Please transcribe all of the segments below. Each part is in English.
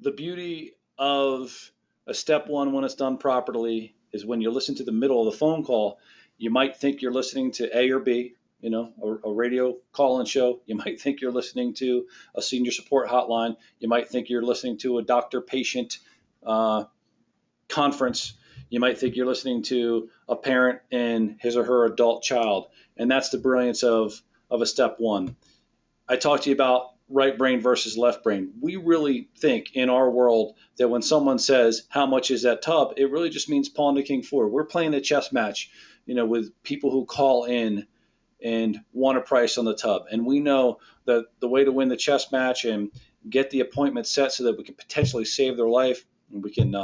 the beauty of a step one when it's done properly is when you listen to the middle of the phone call, you might think you're listening to A or B, a radio call-in show. You might think you're listening to a senior support hotline. You might think you're listening to a doctor-patient conference. You might think you're listening to a parent and his or her adult child. And that's the brilliance of a step one. I talked to you about right brain versus left brain. We really think in our world that when someone says, how much is that tub? It really just means pawn to king four. We're playing a chess match, with people who call in and want a price on the tub. And we know that the way to win the chess match and get the appointment set so that we can potentially save their life and we can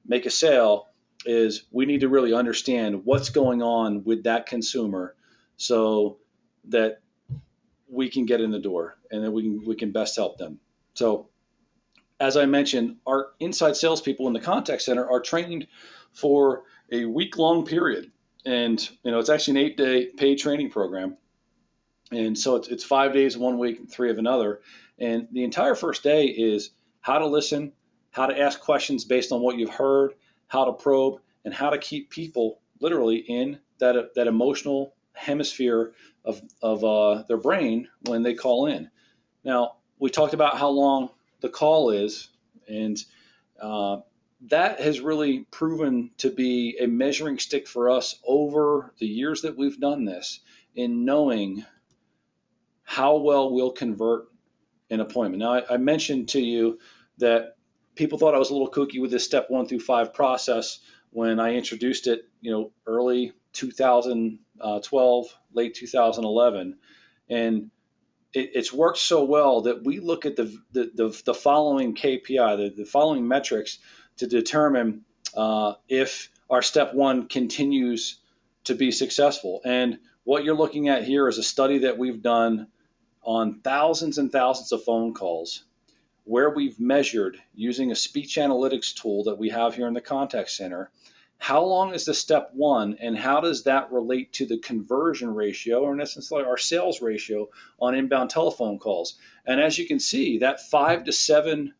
make a sale is we need to really understand what's going on with that consumer so that we can get in the door and then we can best help them. So as I mentioned, our inside salespeople in the contact center are trained for a week-long period. And, it's actually an 8-day paid training program. And so it's 5 days one week and 3 of another. And the entire first day is how to listen, how to ask questions based on what you've heard, how to probe, and how to keep people literally in that emotional hemisphere of their brain when they call in. Now, we talked about how long the call is, and that has really proven to be a measuring stick for us over the years that we've done this in knowing how well we'll convert an appointment. Now, I mentioned to you that people thought I was a little kooky with this step 1 through 5 process when I introduced it, early 2012, late 2011. And it's worked so well that we look at the following KPI, the following metrics to determine if our step 1 continues to be successful. And what you're looking at here is a study that we've done on thousands and thousands of phone calls where we've measured using a speech analytics tool that we have here in the contact center. How long is the step 1 and how does that relate to the conversion ratio, or in essence like our sales ratio on inbound telephone calls? And as you can see, that 5 to 7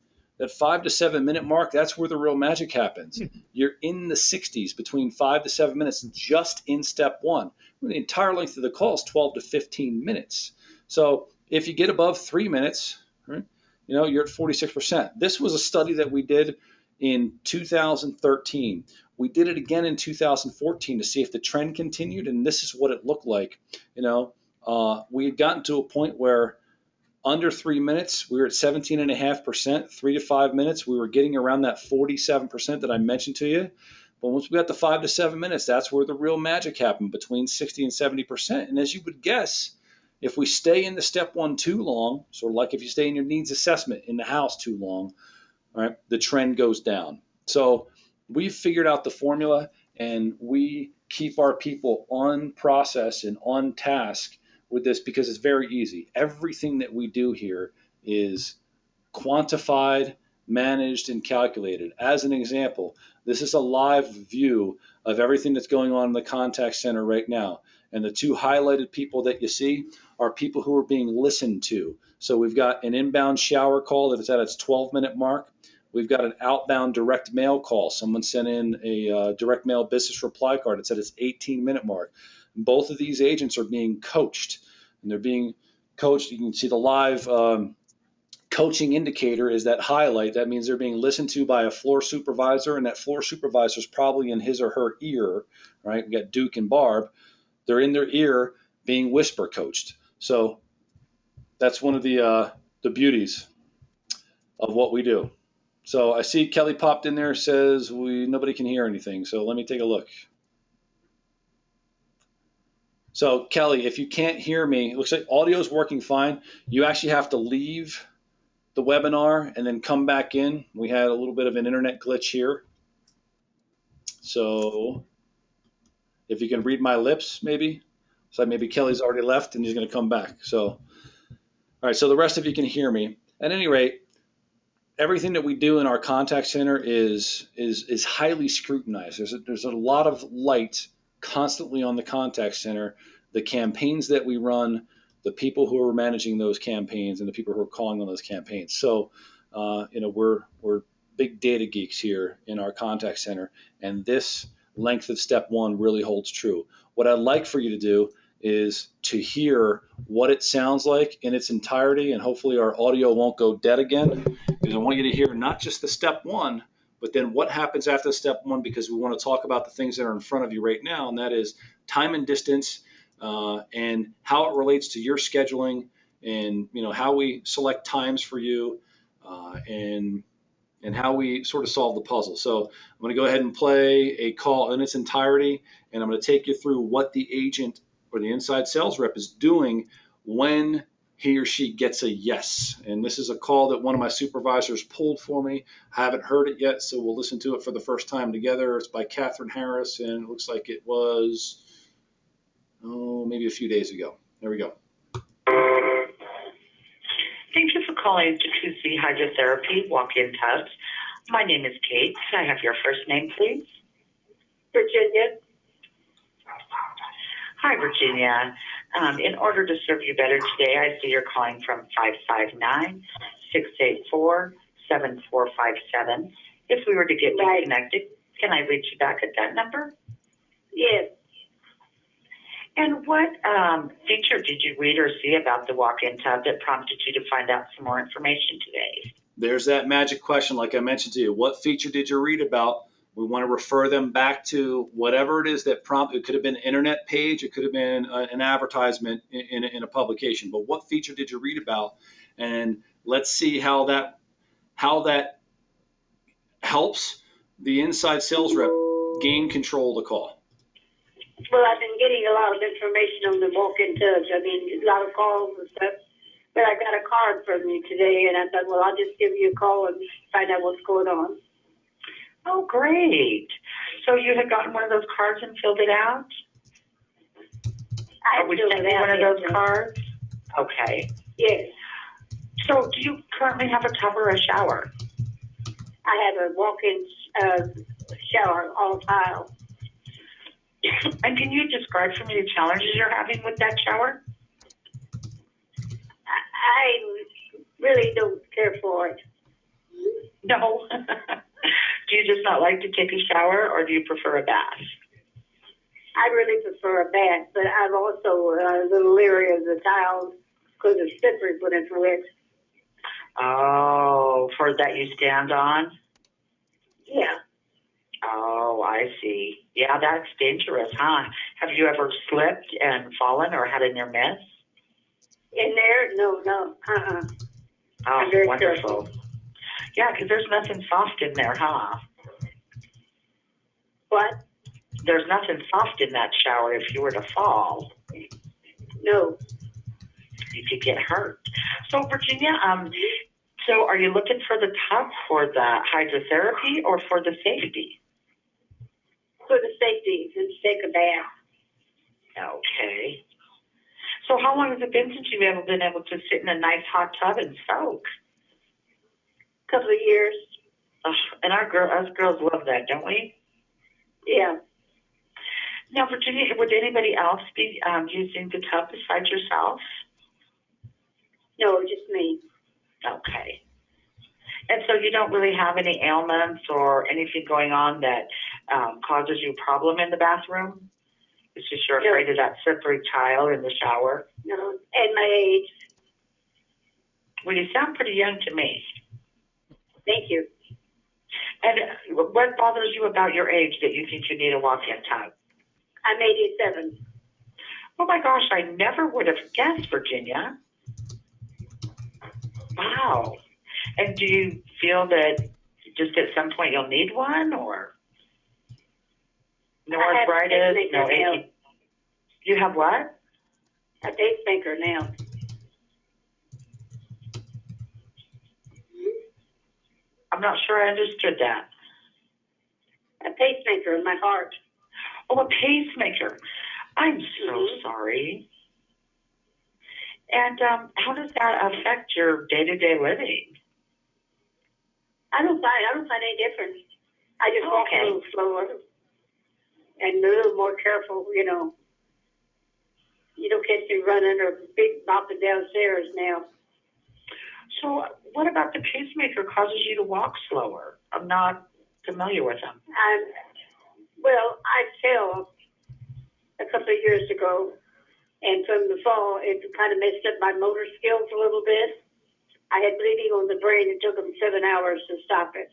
minute mark, that's where the real magic happens. You're in the 60s between 5 to 7 minutes just in step 1. The entire length of the call is 12 to 15 minutes. So if you get above 3 minutes, right, you're at 46%. This was a study that we did in 2013. We did it again in 2014 to see if the trend continued, and this is what it looked like. We had gotten to a point where under 3 minutes, we were at 17.5%. 3 to 5 minutes, we were getting around that 47% that I mentioned to you. But once we got to 5 to 7 minutes, that's where the real magic happened, between 60 and 70%. And as you would guess, if we stay in the step 1 too long, sort of like if you stay in your needs assessment in the house too long, all right, the trend goes down. So we've figured out the formula, and we keep our people on process and on task with this because it's very easy. Everything that we do here is quantified, managed, and calculated. As an example, this is a live view of everything that's going on in the contact center right now. And the 2 highlighted people that you see are people who are being listened to. So we've got an inbound shower call that is at its 12-minute mark. We've got an outbound direct mail call. Someone sent in a direct mail business reply card. It's at its 18-minute mark. Both of these agents are being coached, and they're being coached. You can see the live coaching indicator is that highlight. That means they're being listened to by a floor supervisor, and that floor supervisor is probably in his or her ear, right? We got Duke and Barb. They're in their ear being whisper coached. So that's one of the beauties of what we do. So I see Kelly popped in there, says nobody can hear anything. So let me take a look. So Kelly, if you can't hear me, it looks like audio is working fine. You actually have to leave the webinar and then come back in. We had a little bit of an internet glitch here. So if you can read my lips, maybe. So maybe Kelly's already left and he's going to come back. So, all right, so the rest of you can hear me. At any rate, everything that we do in our contact center is highly scrutinized. There's a lot of light constantly on the contact center, the campaigns that we run, the people who are managing those campaigns, and the people who are calling on those campaigns. So we're big data geeks here in our contact center, and this length of step one really holds true. What I'd like for you to do is to hear what it sounds like in its entirety, and hopefully our audio won't go dead again, because I want you to hear not just the step one, but then what happens after step one, because we want to talk about the things that are in front of you right now, and that is time and distance, and how it relates to your scheduling, and how we select times for you, and how we sort of solve the puzzle. So I'm going to go ahead and play a call in its entirety, and I'm going to take you through what the agent or the inside sales rep is doing when he or she gets a yes. And this is a call that one of my supervisors pulled for me. I haven't heard it yet, so we'll listen to it for the first time together. It's by Catherine Harris, and it looks like it was, maybe a few days ago. There we go. Thank you for calling Jacuzzi Hydrotherapy Walk-In Tubs. My name is Kate. Can I have your first name, please? Virginia. Hi, Virginia. In order to serve you better today, I see you're calling from 559-684-7457. If we were to get disconnected, can I reach you back at that number? Yes. And what feature did you read or see about the walk-in tub that prompted you to find out some more information today? There's that magic question, like I mentioned to you. What feature did you read about? We want to refer them back to whatever it is that prompted. It could have been an internet page. It could have been an advertisement in a publication. But what feature did you read about? And let's see how that helps the inside sales rep gain control of the call. Well, I've been getting a lot of information on the walk-in tubs. I mean, a lot of calls and stuff. But I got a card from you today, and I thought, well, I'll just give you a call and find out what's going on. Oh, great. So you had gotten one of those cards and filled it out? I we filled sent it you out. One of those cards? Okay. Yes. So do you currently have a tub or a shower? I have a walk-in shower, all tile. And can you describe for me the challenges you're having with that shower? I really don't care for it. No. Do you just not like to take a shower, or do you prefer a bath? I really prefer a bath, but I'm also a little leery of the tiles because it's slippery when it's wet. Oh, for that you stand on? Yeah. Oh, I see. Yeah, that's dangerous, huh? Have you ever slipped and fallen or had a near miss? In there? No. Oh, I'm very wonderful. careful. Yeah, because there's nothing soft in there, huh? What? There's nothing soft in that shower. If you were to fall, No. you could get hurt. So, Virginia, so are you looking for the tub for the hydrotherapy or for the safety? For the safety, to take a bath. Okay. So how long has it been since you've ever been able to sit in a nice hot tub and soak? Couple of years. And us girls love that, don't we? Yeah. Now, Virginia, would anybody else be using the tub besides yourself? No, just me. Okay. And so you don't really have any ailments or anything going on that causes you a problem in the bathroom? It's just you're afraid of that slippery tile in the shower? No. And my age. Well, you sound pretty young to me. Thank you. And what bothers you about your age that you think you need a walk-in tub? I'm 87. Oh my gosh, I never would have guessed, Virginia. Wow. And do you feel that just at some point you'll need one, or no arthritis, no aching? You have what? A pacemaker now. I'm not sure I understood that. A pacemaker in my heart. Oh, a pacemaker. I'm so sorry. And how does that affect your day-to-day living? I don't find any difference. I just walk a little slower and a little more careful, you know. You don't catch me running or big bopping downstairs now. So what about the pacemaker causes you to walk slower? I'm not familiar with them. Well, I fell a couple of years ago, and from the fall, it kind of messed up my motor skills a little bit. I had bleeding on the brain. It took them 7 hours to stop it.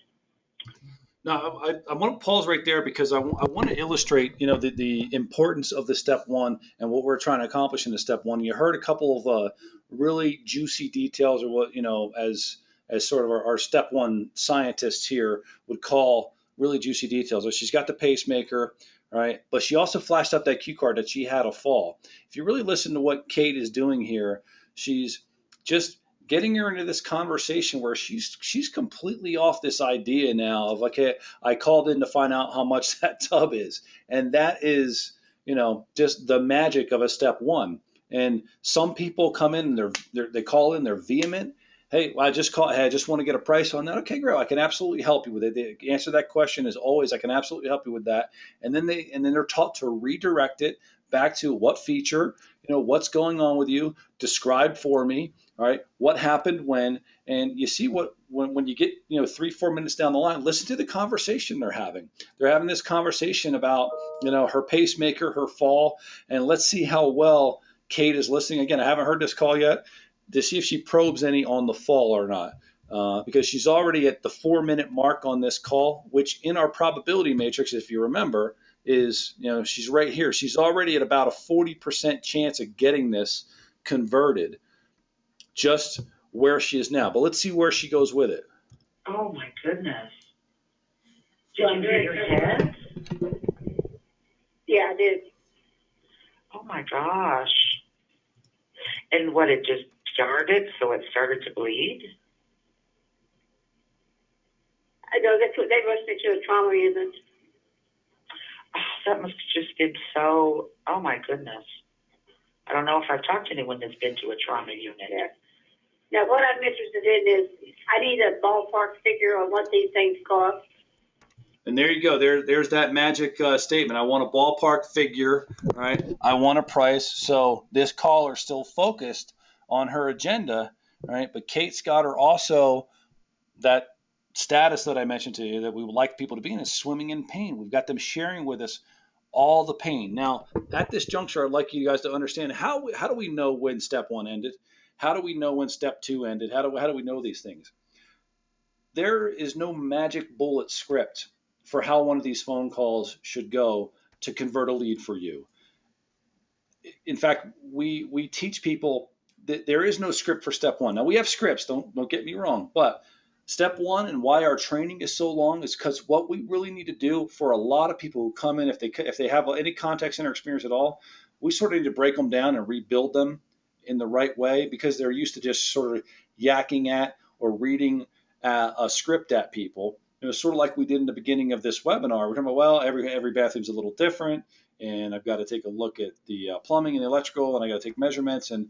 Now, I want to pause right there because I want to illustrate, the importance of the step one and what we're trying to accomplish in the step one. You heard a couple of really juicy details, or what, as sort of our step one scientists here would call really juicy details. So she's got the pacemaker, right? But she also flashed up that cue card that she had a fall. If you really listen to what Kate is doing here, she's just getting her into this conversation where she's completely off this idea now of, okay, I called in to find out how much that tub is, and that is just the magic of a step one. And some people come in and they call in, they're vehement. Hey, I just want to get a price on that. Okay, great, I can absolutely help you with it. The answer to that question is always, I can absolutely help you with that. And then they're taught to redirect it back to what feature, what's going on with you, describe for me. All right, what happened when, and you see when you get 3-4 minutes down the line, listen to the conversation they're having. They're having this conversation about her pacemaker, her fall, and let's see how well Kate is listening. Again, I haven't heard this call yet to see if she probes any on the fall or not, because she's already at the 4-minute mark on this call, which in our probability matrix, if you remember, is she's right here. She's already at about a 40% chance of getting this converted, just where she is now. But let's see where she goes with it. Oh my goodness. Did you hit your head? Yeah, I did. Oh my gosh. And what, it just started, so it started to bleed? I know that's what they rushed me to a trauma unit. Oh, that must have just been so, oh my goodness. I don't know if I've talked to anyone that's been to a trauma unit. Yeah. Now, what I'm interested in is I need a ballpark figure on what these things cost. And there you go. There's that magic statement. I want a ballpark figure, right? I want a price. So this caller's still focused on her agenda, right? But Kate's got her also that status that I mentioned to you that we would like people to be in is swimming in pain. We've got them sharing with us all the pain. Now, at this juncture, I'd like you guys to understand how do we know when step one ended? How do we know when step two ended? How do we know these things? There is no magic bullet script for how one of these phone calls should go to convert a lead for you. In fact, we teach people that there is no script for step one. Now, we have scripts, don't get me wrong, but step one and why our training is so long is because what we really need to do for a lot of people who come in, if they have any context in or experience at all, we sort of need to break them down and rebuild them in the right way, because they're used to just sort of yakking at or reading a script at people. It was sort of like we did in the beginning of this webinar. We're talking about, well, every bathroom's a little different, and I've got to take a look at the plumbing and the electrical, and I got to take measurements, and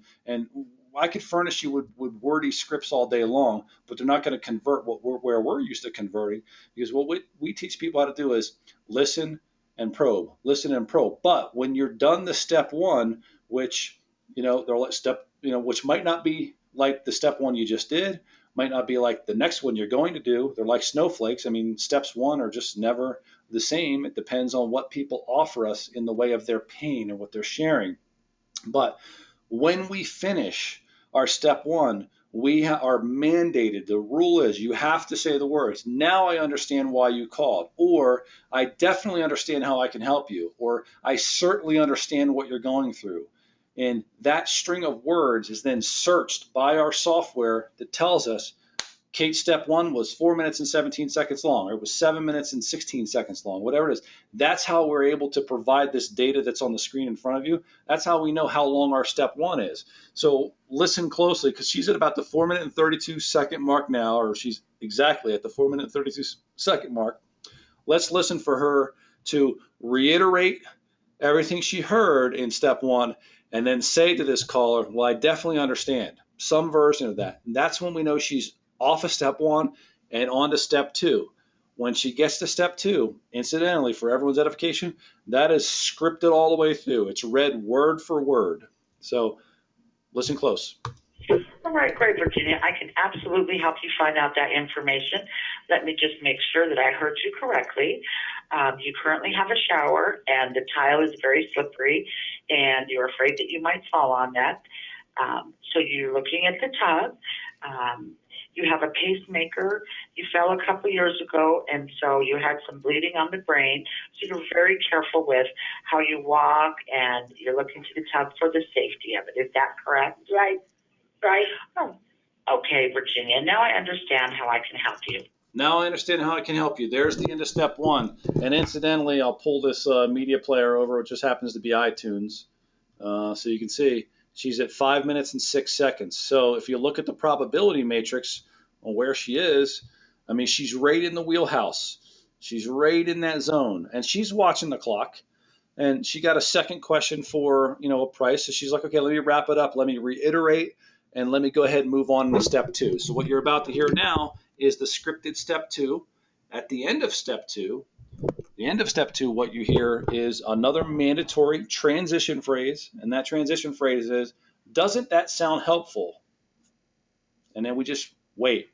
I could furnish you with wordy scripts all day long, but they're not going to convert where we're used to converting, because what we teach people how to do is listen and probe, listen and probe. But when you're done the step one, which which might not be like the step one you just did, might not be like the next one you're going to do. They're like snowflakes. I mean, steps one are just never the same. It depends on what people offer us in the way of their pain or what they're sharing. But when we finish our step one, we are mandated. The rule is you have to say the words, now I understand why you called, or I definitely understand how I can help you, or I certainly understand what you're going through. And that string of words is then searched by our software that tells us Kate's step one was 4 minutes and 17 seconds long, or it was 7 minutes and 16 seconds long, whatever it is. That's how we're able to provide this data that's on the screen in front of you. That's how we know how long our step one is. So listen closely, because she's at about the 4 minute and 32 second mark now, or she's exactly at the 4 minute and 32 second mark. Let's listen for her to reiterate everything she heard in step one, and then say to this caller, well, I definitely understand, some version of that. And that's when we know she's off of step one and on to step two. When she gets to step two, incidentally, for everyone's edification, that is scripted all the way through. It's read word for word. So listen close. All right, great, Virginia. I can absolutely help you find out that information. Let me just make sure that I heard you correctly. You currently have a shower, and the tile is very slippery, and you're afraid that you might fall on that. So you're looking at the tub. You have a pacemaker. You fell a couple years ago, and so you had some bleeding on the brain. So you're very careful with how you walk, and you're looking to the tub for the safety of it. Is that correct? Right. Right. Oh, okay, Virginia. Now I understand how I can help you. Now I understand how I can help you. There's the end of step one. And incidentally, I'll pull this media player over. It just happens to be iTunes. So you can see she's at 5 minutes and 6 seconds. So if you look at the probability matrix on where she is, I mean, she's right in the wheelhouse. She's right in that zone. And she's watching the clock. And she got a second question for, a price. So she's like, okay, let me wrap it up. Let me reiterate. And let me go ahead and move on to step two. So what you're about to hear now is the scripted step two. At the end of step two, what you hear is another mandatory transition phrase. And that transition phrase is, doesn't that sound helpful? And then we just wait.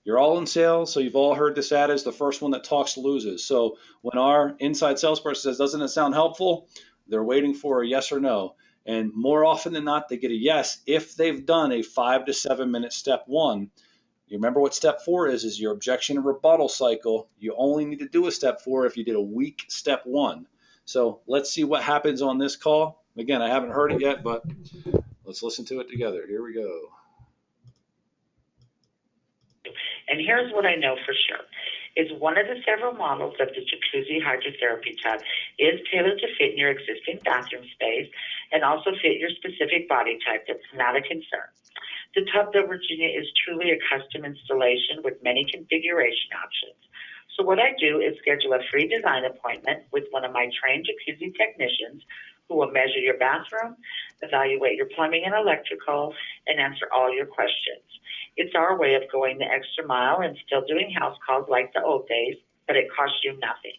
You're all in sales, so you've all heard this adage, the first one that talks loses. So when our inside salesperson says, doesn't it sound helpful? They're waiting for a yes or no. And more often than not, they get a yes if they've done a 5 to 7 minute step one. You remember what step four is your objection and rebuttal cycle. You only need to do a step four if you did a weak step one. So let's see what happens on this call. Again, I haven't heard it yet, but let's listen to it together. Here we go. And here's what I know for sure. Is one of the several models of the jacuzzi hydrotherapy tub is tailored to fit in your existing bathroom space and also fit your specific body type. That's not a concern. The tub, though, Virginia, is truly a custom installation with many configuration options. So what I do is schedule a free design appointment with one of my trained jacuzzi technicians who will measure your bathroom, evaluate your plumbing and electrical, and answer all your questions. It's our way of going the extra mile and still doing house calls like the old days, but it costs you nothing.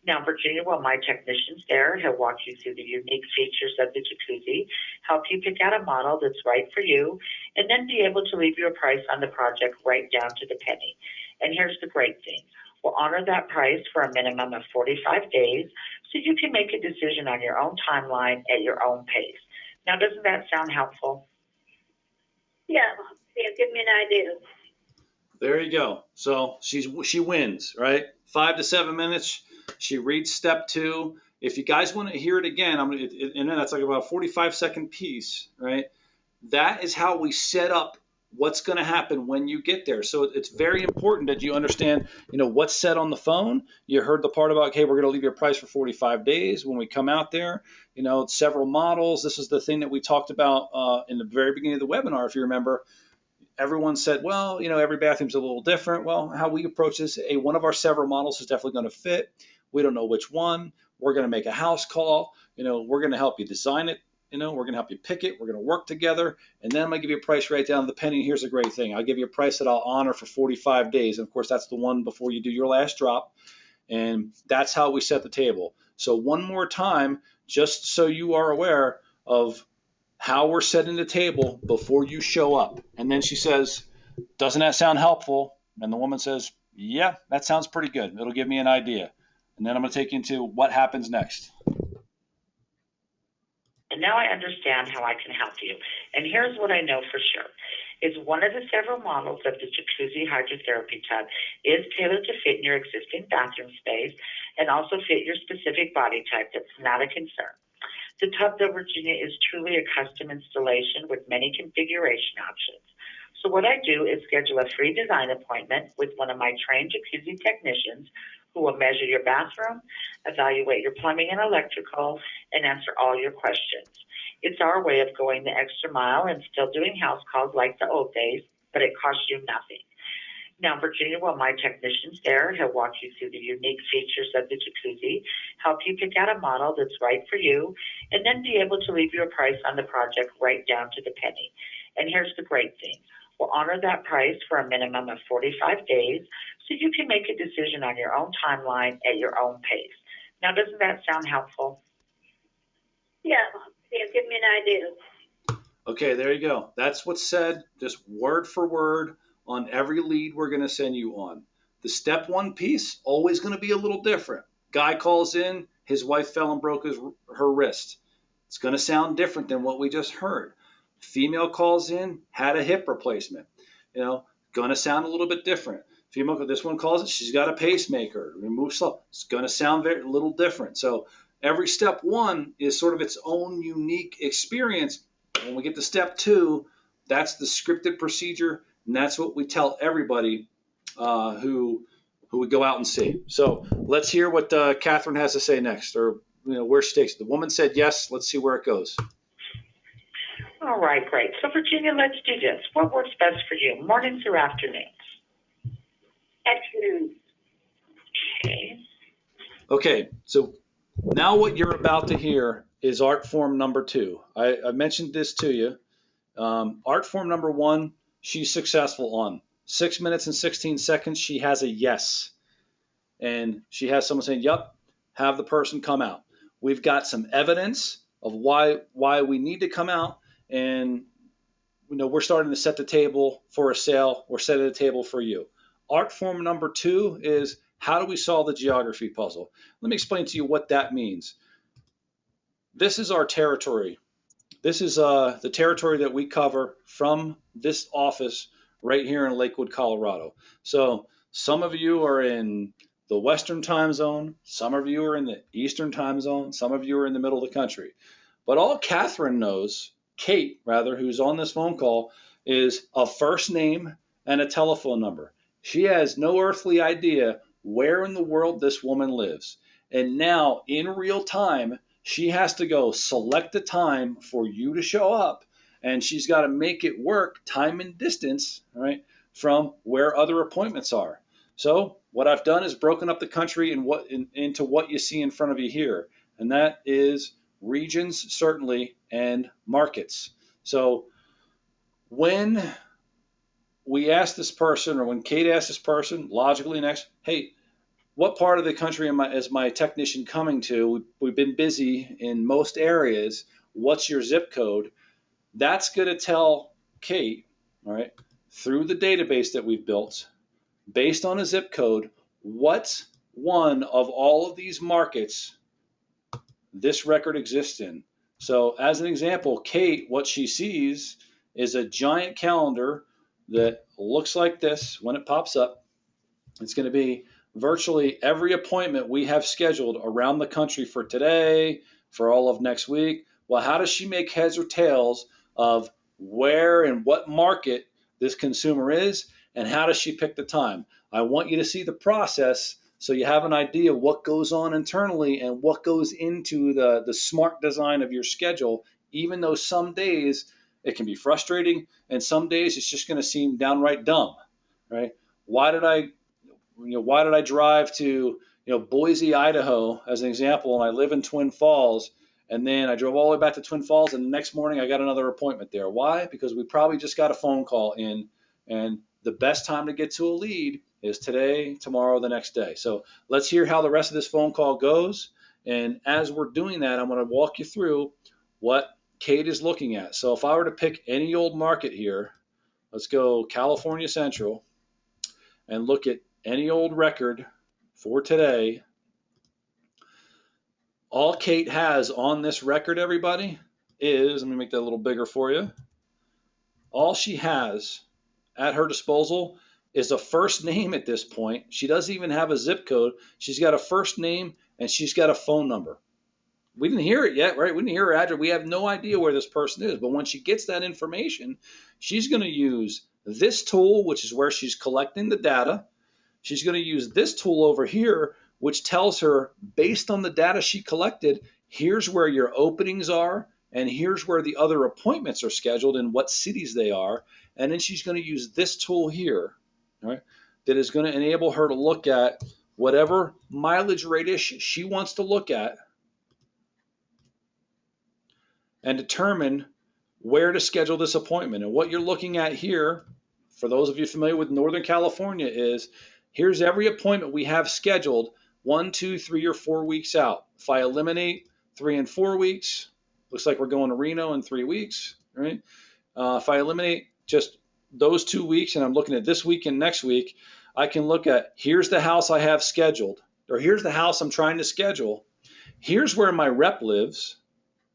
Now, Virginia, while my technician's there, he'll walk you through the unique features of the jacuzzi, help you pick out a model that's right for you, and then be able to leave you a price on the project right down to the penny. And here's the great thing. We'll honor that price for a minimum of 45 days so you can make a decision on your own timeline at your own pace. Now, doesn't that sound helpful? Yeah. Give me an idea. There you go. So she wins, right? 5 to 7 minutes. She reads step two. If you guys want to hear it again, and then that's like about a 45-second piece, right? That is how we set up what's going to happen when you get there. So it's very important that you understand, what's said on the phone. You heard the part about, okay, we're going to leave your price for 45 days when we come out there. Several models. This is the thing that we talked about in the very beginning of the webinar, if you remember. Everyone said, well, every bathroom's a little different. Well, how we approach this, one of our several models is definitely going to fit. We don't know which one. We're going to make a house call. We're going to help you design it. We're going to help you pick it. We're going to work together. And then I'm going to give you a price right down to the penny. Here's a great thing. I'll give you a price that I'll honor for 45 days. And of course, that's the one before you do your last drop. And that's how we set the table. So one more time, just so you are aware of how we're setting the table before you show up. And then she says, doesn't that sound helpful? And the woman says, yeah, that sounds pretty good. It'll give me an idea. And then I'm going to take you into what happens next. And now I understand how I can help you. And here's what I know for sure. Is one of the several models of the jacuzzi hydrotherapy tub is tailored to fit in your existing bathroom space and also fit your specific body type. That's not a concern. The tub, though, Virginia, is truly a custom installation with many configuration options. So what I do is schedule a free design appointment with one of my trained jacuzzi technicians who will measure your bathroom, evaluate your plumbing and electrical, and answer all your questions. It's our way of going the extra mile and still doing house calls like the old days, but it costs you nothing. Now, Virginia, while my technician's there, he'll walk you through the unique features of the jacuzzi, help you pick out a model that's right for you, and then be able to leave you a price on the project right down to the penny. And here's the great thing. We'll honor that price for a minimum of 45 days so you can make a decision on your own timeline at your own pace. Now, doesn't that sound helpful? Yeah. Give me an idea. Okay, there you go. That's what's said, just word for word on every lead we're going to send you on. The step one piece, always going to be a little different. Guy calls in, his wife fell and broke her wrist. It's going to sound different than what we just heard. Female calls in, had a hip replacement. Going to sound a little bit different. Female, this one calls it, she's got a pacemaker, remove slow. It's going to sound a little different. So every step one is sort of its own unique experience. When we get to step two, that's the scripted procedure, and that's what we tell everybody who we go out and see. So let's hear what Catherine has to say next, or where she takes it. The woman said yes. Let's see where it goes. All right, great. So, Virginia, let's do this. What works best for you, mornings or afternoons? Afternoon. Okay, so now what you're about to hear is art form number 2. I mentioned this to you. Art form number 1, she's successful on. 6 minutes and 16 seconds, she has a yes. And she has someone saying, yep, have the person come out. We've got some evidence of why we need to come out, and we're starting to set the table for a sale. We're setting the table for you. Art form number 2 is, how do we solve the geography puzzle? Let me explain to you what that means. This is our territory. This is the territory that we cover from this office right here in Lakewood, Colorado. So some of you are in the Western time zone. Some of you are in the Eastern time zone. Some of you are in the middle of the country. But all Catherine knows, Kate rather, who's on this phone call, is a first name and a telephone number. She has no earthly idea where in the world this woman lives. And now, in real time, she has to go select the time for you to show up, and she's got to make it work time and distance, right, from where other appointments are. So what I've done is broken up the country into what you see in front of you here, and that is regions, certainly, and markets. So when we ask this person, or when Kate asks this person, logically next, hey, what part of the country is my technician coming to? We've been busy in most areas. What's your zip code? That's going to tell Kate, all right, through the database that we've built, based on a zip code, what one of all of these markets this record exists in. So as an example, Kate, what she sees is a giant calendar that looks like this when it pops up. It's going to be virtually every appointment we have scheduled around the country for today, for all of next week. Well, how does she make heads or tails of where and what market this consumer is, and how does she pick the time? I want you to see the process so you have an idea what goes on internally and what goes into the smart design of your schedule, even though some days it can be frustrating and some days it's just going to seem downright dumb, right? Why did I drive to Boise, Idaho, as an example, and I live in Twin Falls, and then I drove all the way back to Twin Falls, and the next morning I got another appointment there. Why? Because we probably just got a phone call in, and the best time to get to a lead is today, tomorrow, the next day. So let's hear how the rest of this phone call goes, and as we're doing that, I'm going to walk you through what Kate is looking at. So if I were to pick any old market here, let's go California Central, and look at any old record for today. All Kate has on this record, everybody, is, let me make that a little bigger for you. All she has at her disposal is a first name at this point. She doesn't even have a zip code. She's got a first name and she's got a phone number. We didn't hear it yet, right? We didn't hear her address. We have no idea where this person is. But when she gets that information, she's going to use this tool, which is where she's collecting the data. She's going to use this tool over here, which tells her, based on the data she collected, here's where your openings are, and here's where the other appointments are scheduled and what cities they are. And then she's going to use this tool here, right, that is going to enable her to look at whatever mileage radius she wants to look at and determine where to schedule this appointment. And what you're looking at here, for those of you familiar with Northern California, is here's every appointment we have scheduled 1, 2, 3, or 4 weeks out. If I eliminate 3 and 4 weeks, looks like we're going to Reno in 3 weeks. right? If I eliminate just those 2 weeks and I'm looking at this week and next week, I can look at here's the house I have scheduled, or here's the house I'm trying to schedule. Here's where my rep lives.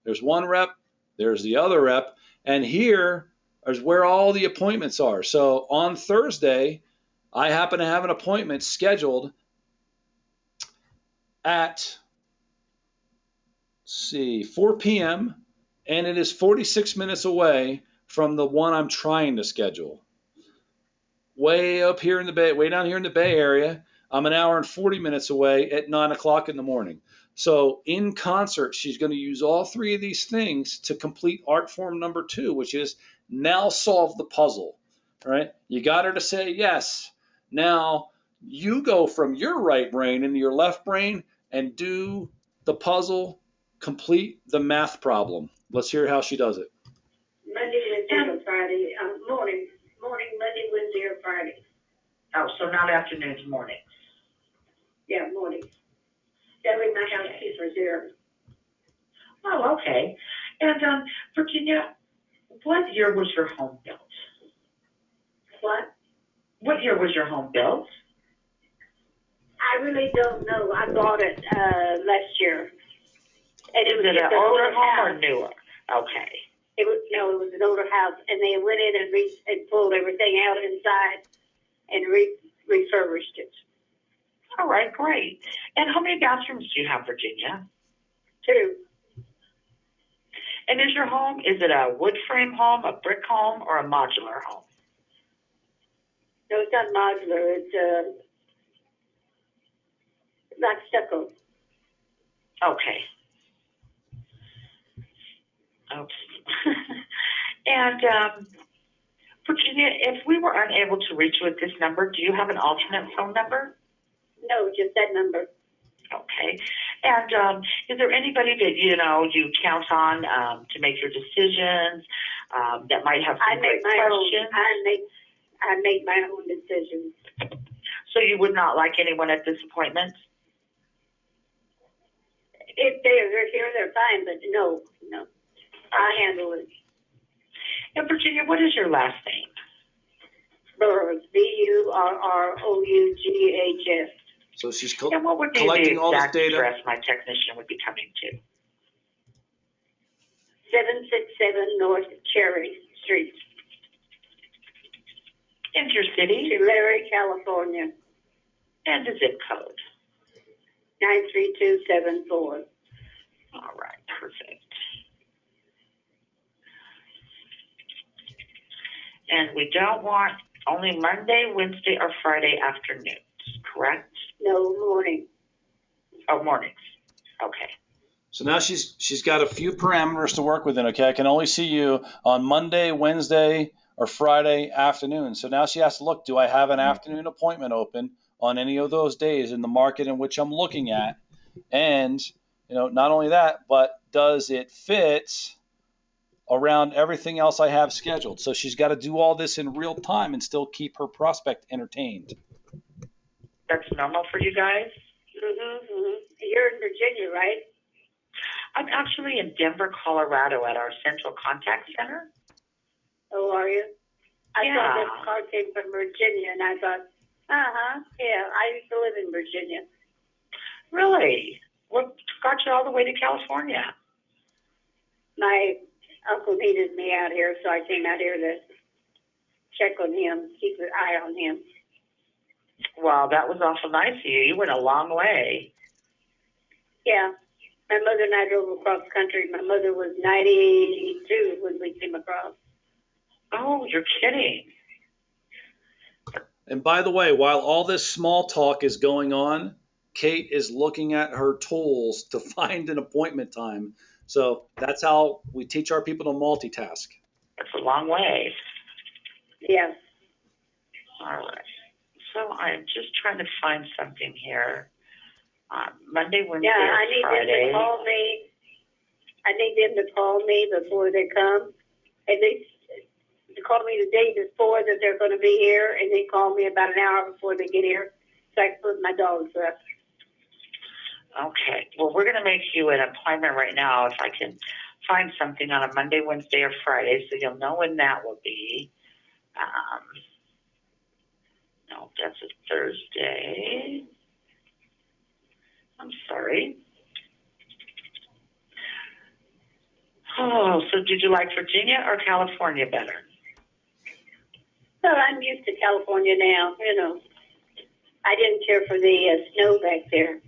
There's one rep, there's the other rep, and here is where all the appointments are. So on Thursday, I happen to have an appointment scheduled at 4 p.m., and it is 46 minutes away from the one I'm trying to schedule. Way up here in the Bay, way down here in the Bay Area, I'm an hour and 40 minutes away at 9 o'clock in the morning. So in concert, she's going to use all three of these things to complete art form number 2, which is now solve the puzzle. Right? You got her to say yes. Now you go from your right brain into your left brain and do the puzzle, complete the math problem. Let's hear how she does it. Monday, Wednesday, or Friday, morning, Monday, Wednesday, or Friday. Oh, so not afternoons, mornings. Yeah, morning. That way my housekeeper's here. Oh, okay. And Virginia, what year was your home built? What? What year was your home built? I really don't know. I bought it last year. And it Is was it just an older home house. or newer? Okay. It was an older house, and they went in and pulled everything out inside and refurbished it. All right, great. And how many bathrooms do you have, Virginia? 2. And is your home, is it a wood frame home, a brick home, or a modular home? No, it's not modular. It's like stucco. Okay. Oops. And Virginia, if we were unable to reach you at this number, do you have an alternate phone number? No, just that number. Okay. And is there anybody that you count on to make your decisions that might have some great questions? I make my own decisions. So you would not like anyone at this appointment? If they're here, they're fine, but no. I handle it. And Virginia, what is your last name? Burroughs, Burroughs. So she's And what would be collecting all the this exact data. address my technician would be coming to? 767 North Cherry Street, And your city? Tulare, California, And the zip code? 93274. All right, perfect. And we don't want only Monday, Wednesday, or Friday afternoons, correct? No, morning. Oh, mornings. Okay. So now she's got a few parameters to work within. Okay, I can only see you on Monday, Wednesday, or Friday afternoon. So now she has to look, do I have an afternoon appointment open on any of those days in the market in which I'm looking at? And, not only that, but does it fit around everything else I have scheduled? So she's got to do all this in real time and still keep her prospect entertained. That's normal for you guys? You're in Virginia, right? I'm actually in Denver, Colorado at our Central Contact Center. Oh, are you? I Yeah. thought this call came from Virginia, and I thought, yeah, I used to live in Virginia. Really? What got you all the way to California? My uncle needed me out here, so I came out here to check on him, keep an eye on him. Well, that was awful nice of you. You went a long way. Yeah. My mother and I drove across country. My mother was 92 when we came across. Oh, you're kidding. And by the way, while all this small talk is going on, Kate is looking at her tools to find an appointment time. So that's how we teach our people to multitask. That's a long way. Yeah. All right. So I'm just trying to find something here. Monday, Wednesday, Yeah, I need Friday. them to call me. I need them to call me before they come. And they call me the day before that they're going to be here, and they call me about an hour before they get here, so I can put my dogs up. Okay. Well, we're going to make you an appointment right now if I can find something on a Monday, Wednesday, or Friday, so you'll know when that will be. No, that's a Thursday. I'm sorry. Oh, so did you like Virginia or California better? Well, I'm used to California now, you know. I didn't care for the snow back there.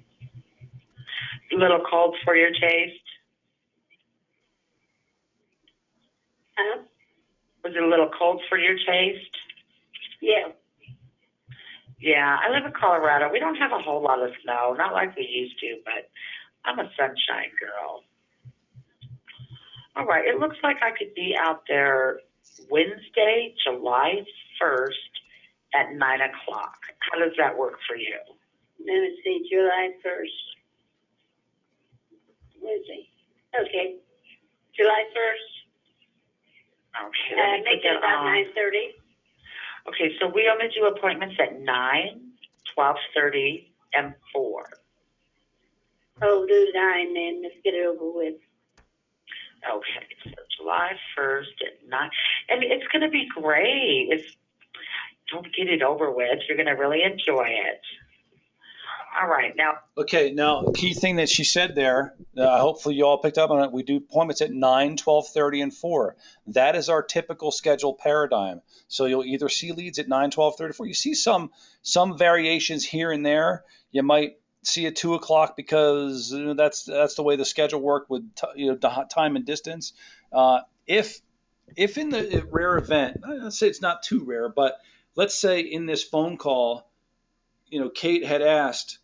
A little cold for your taste? Huh? Was it a little cold for your taste? Yeah. Yeah, I live in Colorado. We don't have a whole lot of snow, not like we used to, but I'm a sunshine girl. All right, it looks like I could be out there Wednesday, July 1st at 9 o'clock. How does that work for you? Let me see, July 1st. Wednesday. Okay. July 1st. Okay, let me Make put it that about on. 9:30. Okay, so we only do appointments at 9, 12:30, and 4. Oh, do 9 then. Let's get it over with. Okay, so July 1st at 9. And it's going to be great. Don't get it over with. You're going to really enjoy it. All right, now. Okay, now, key thing that she said there, hopefully you all picked up on it, we do appointments at 9, 12:30, and 4. That is our typical schedule paradigm. So you'll either see leads at 9, 12:30, 4. You see some variations here and there. You might see at 2 o'clock because that's the way the schedule worked with time and distance. If in the rare event, let's say it's not too rare, but let's say in this phone call, Kate had asked,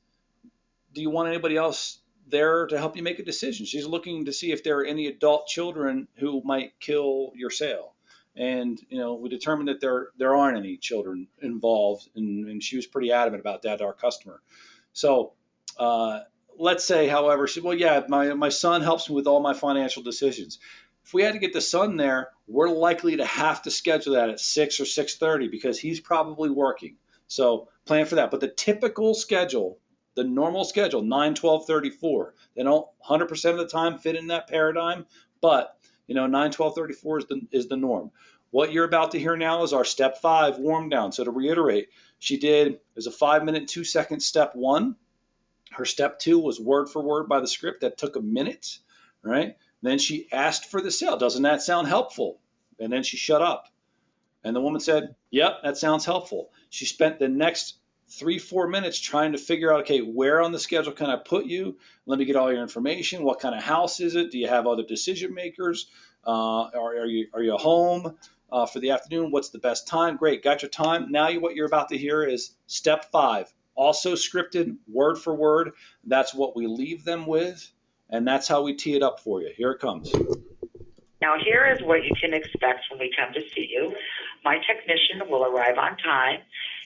do you want anybody else there to help you make a decision? She's looking to see if there are any adult children who might kill your sale. And, we determined that there aren't any children involved, and she was pretty adamant about that, our customer. So let's say, however, she said, well, yeah, my son helps me with all my financial decisions. If we had to get the son there, we're likely to have to schedule that at 6 or 6:30 because he's probably working. So plan for that. But the typical schedule, the normal schedule, 9, 12, 34. They don't 100% of the time fit in that paradigm, but 9, 12, 34 is the norm. What you're about to hear now is our step 5 warm down. So to reiterate, she did is a 5-minute, 2-second step 1. Her step 2 was word for word by the script. That took a minute, right? Then she asked for the sale. Doesn't that sound helpful? And then she shut up. And the woman said, yep, that sounds helpful. She spent the next 3-4 minutes trying to figure out, okay, where on the schedule can I put you? Let me get all your information. What kind of house is it? Do you have other decision makers? Are you home for the afternoon? What's the best time? Great, got your time. Now what you're about to hear is step 5, also scripted, word for word. That's what we leave them with, and that's how we tee it up for you. Here it comes. Now, here is what you can expect when we come to see you. My technician will arrive on time.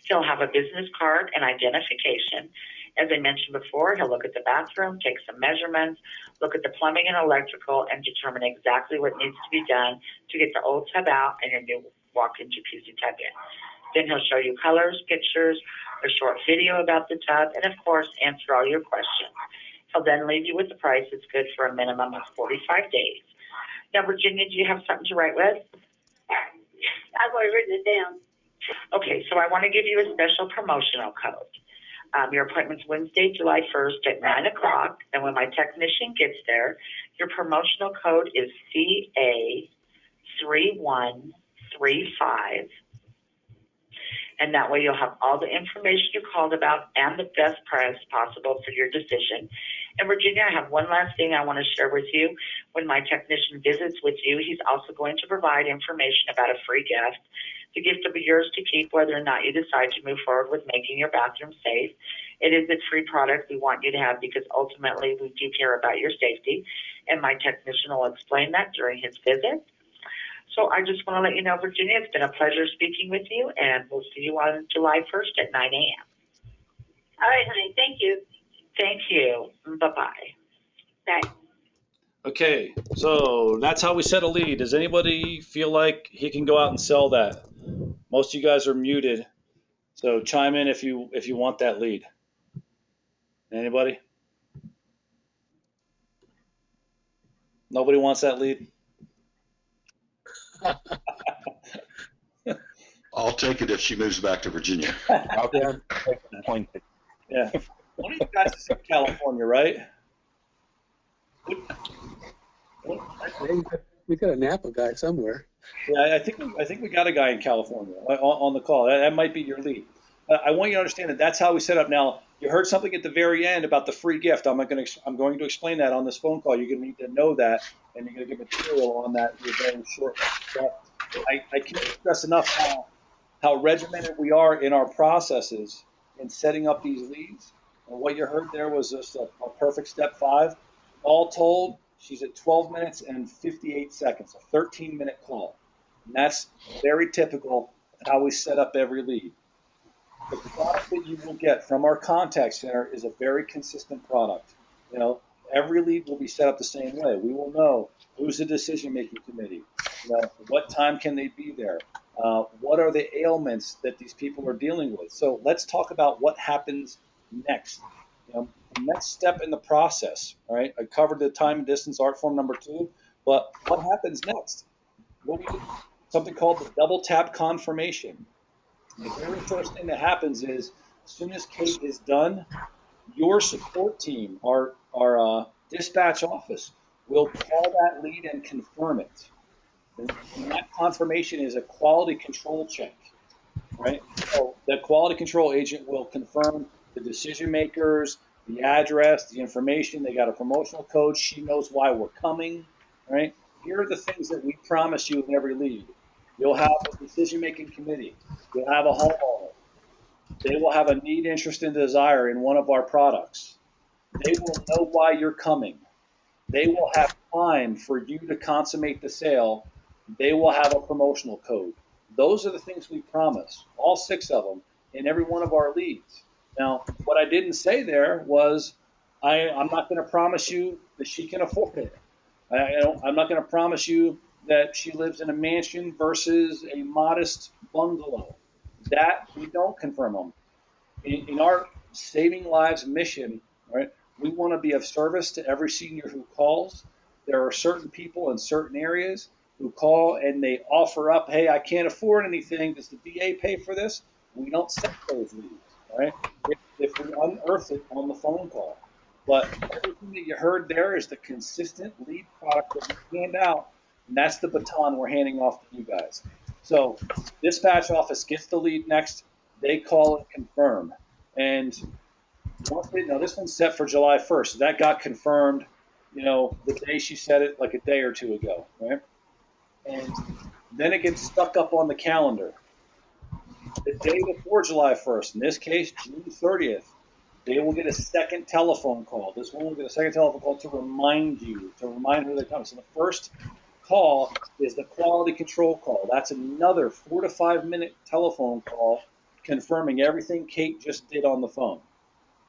He'll have a business card and identification. As I mentioned before, he'll look at the bathroom, take some measurements, look at the plumbing and electrical, and determine exactly what needs to be done to get the old tub out and your new walk-in jacuzzi tub in. Then he'll show you colors, pictures, a short video about the tub, and of course, answer all your questions. He'll then leave you with the price that's good for a minimum of 45 days. Now, Virginia, do you have something to write with? I've already written it down. Okay, so I want to give you a special promotional code. Your appointment's Wednesday, July 1st at 9 o'clock, and when my technician gets there, your promotional code is CA3135, and that way you'll have all the information you called about and the best price possible for your decision. And Virginia, I have one last thing I want to share with you. When my technician visits with you, he's also going to provide information about a free gift. The gift will be yours to keep whether or not you decide to move forward with making your bathroom safe. It is a free product we want you to have because ultimately we do care about your safety, and my technician will explain that during his visit. So I just want to let you know, Virginia, it's been a pleasure speaking with you, and we'll see you on July 1st at 9 a.m. All right, honey. Thank you. Thank you. Bye-bye. Bye. Okay, so that's how we set a lead. Does anybody feel like he can go out and sell that? Most of you guys are muted, so chime in if you want that lead. Anybody? Nobody wants that lead. I'll take it if she moves back to Virginia. Yeah. Appointed. Yeah. One of you guys is in California, right? We got a Napa guy somewhere. Yeah, I think we got a guy in California on the call. That might be your lead. I want you to understand that that's how we set up. Now, you heard something at the very end about the free gift. I'm going to explain that on this phone call. You're going to need to know that, and you're going to get material on that here very shortly. But I can't stress enough how regimented we are in our processes in setting up these leads. And what you heard there was just a perfect step 5. All told, she's at 12 minutes and 58 seconds, a 13-minute call. And that's very typical of how we set up every lead. The product that you will get from our contact center is a very consistent product. You know, every lead will be set up the same way. We will know who's the decision-making committee. You know, what time can they be there? What are the ailments that these people are dealing with? So let's talk about what happens next. You know, the next step in the process. All right, I covered the time and distance art form number 2, but what happens next? Well, we do something called the double tap confirmation. The very first thing that happens is, as soon as Kate is done, your support team, our dispatch office, will call that lead and confirm it. And that confirmation is a quality control check, right? So the quality control agent will confirm the decision makers, the address, the information. They got a promotional code. She knows why we're coming, right? Here are the things that we promise you in every lead. You'll have a decision-making committee. You'll have a homeowner. They will have a need, interest, and desire in one of our products. They will know why you're coming. They will have time for you to consummate the sale. They will have a promotional code. Those are the things we promise, all 6 of them, in every one of our leads. Now, what I didn't say there was I'm not going to promise you that she can afford it. I'm not going to promise you that she lives in a mansion versus a modest bungalow. That we don't confirm them. In our Saving Lives mission, right, we want to be of service to every senior who calls. There are certain people in certain areas who call and they offer up, hey, I can't afford anything. Does the VA pay for this? We don't set those leads, right? If we unearth it on the phone call. But everything that you heard there is the consistent lead product that we hand out, and that's the baton we're handing off to you guys. So dispatch office gets the lead next. They call and confirm. And this one's set for July 1st. So that got confirmed, the day she said it, like a day or 2 ago, right? And then it gets stuck up on the calendar. The day before July 1st, in this case, June 30th, they will get a second telephone call. This one will get a second telephone call to remind who they're coming. So the first call is the quality control call. That's another 4 to 5 minute telephone call confirming everything Kate just did on the phone.